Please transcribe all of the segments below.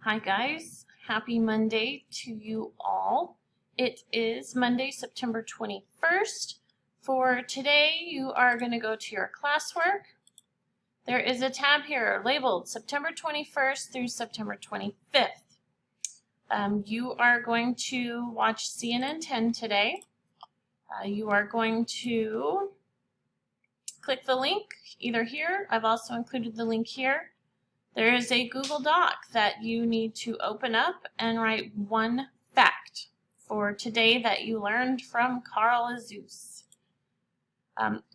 Hi guys, happy Monday to you all. It is Monday, September 21st. For today, you are going to go to your classwork. There is a tab here labeled September 21st through September 25th. You are going to watch CNN 10 today. You are going to click the link either here. I've also included the link here. There is a Google Doc that you need to open up and write one fact for today that you learned from Carl Azuz.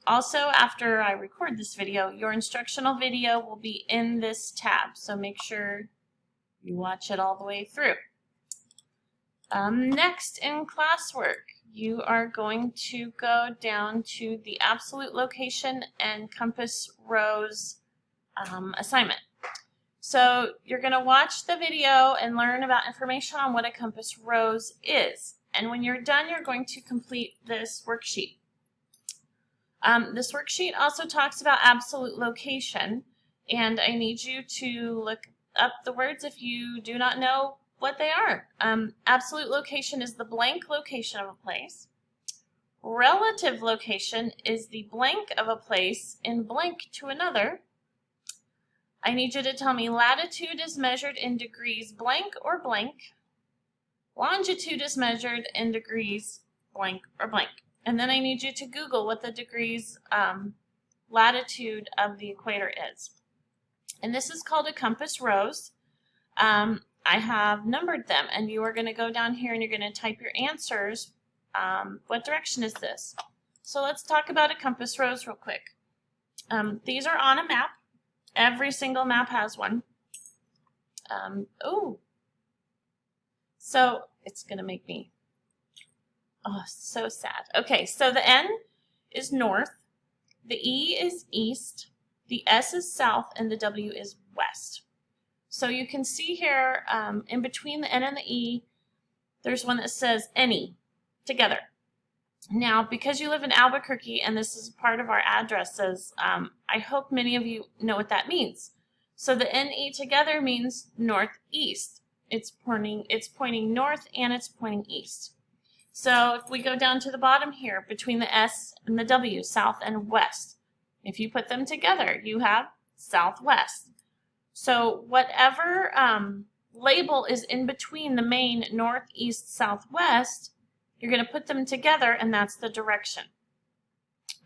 Also, after I record this video, your instructional video will be in this tab, so make sure you watch it all the way through. Next in classwork, you are going to go down to the absolute location and compass rose assignment. So you're going to watch the video and learn about information on what a compass rose is. And when you're done, you're going to complete this worksheet. This worksheet also talks about absolute location, and I need you to look up the words if you do not know what they are. Absolute location is the blank location of a place. Relative location is the blank of a place in blank to another. I need you to tell me latitude is measured in degrees blank or blank. Longitude is measured in degrees blank or blank. And then I need you to Google what the degrees latitude of the equator is. And this is called a compass rose. I have numbered them, and you are going to go down here and you're going to type your answers. What direction is this? So let's talk about a compass rose real quick. These are on a map. Every single map has one. So it's going to make me, so sad. Okay, so the N is north, the E is east, the S is south, and the W is west. So you can see here, in between the N and the E, there's one that says NE, together. Now, because you live in Albuquerque and this is part of our addresses, I hope many of you know what that means. So the NE together means northeast. It's pointing north and it's pointing east. So if we go down to the bottom here, between the S and the W, south and west, if you put them together, you have southwest. So whatever label is in between the main northeast, southwest, you're going to put them together, and that's the direction.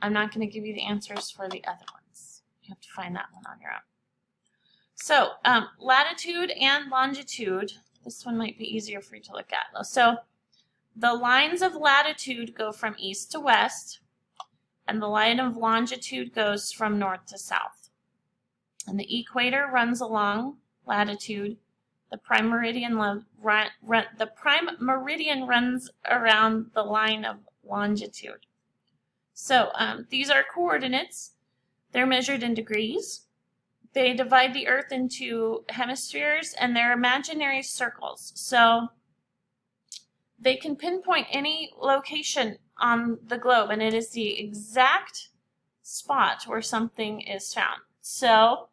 I'm not going to give you the answers for the other ones. You have to find that one on your own. So latitude and longitude, this one might be easier for you to look at. So the lines of latitude go from east to west, and the line of longitude goes from north to south. And the equator runs along latitude. The prime meridian runs around the line of longitude. So these are coordinates. They're measured in degrees. They divide the Earth into hemispheres, and they're imaginary circles. So they can pinpoint any location on the globe, and it is the exact spot where something is found. So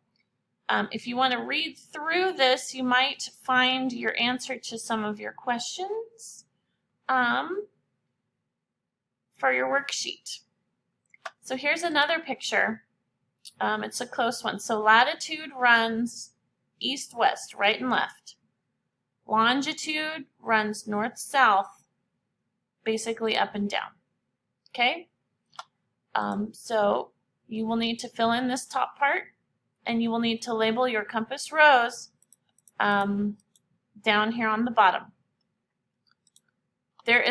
if you want to read through this, you might find your answer to some of your questions for your worksheet. So here's another picture. It's a close one. So latitude runs east-west, right and left. Longitude runs north-south, basically up and down. Okay? So you will need to fill in this top part, and you will need to label your compass rose down here on the bottom. There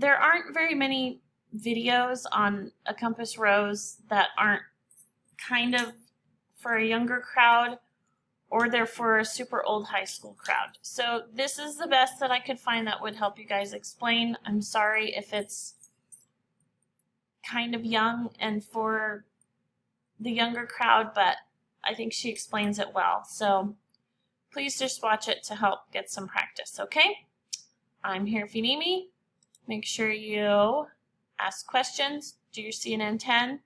aren't very many videos on a compass rose that aren't kind of for a younger crowd, or they're for a super old high school crowd. So this is the best that I could find that would help you guys explain. I'm sorry if it's kind of young and for the younger crowd, but I think she explains it well. So please just watch it to help get some practice, okay? I'm here if you need me. Make sure you ask questions, do your CNN 10,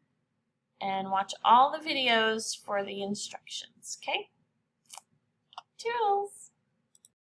and watch all the videos for the instructions, okay?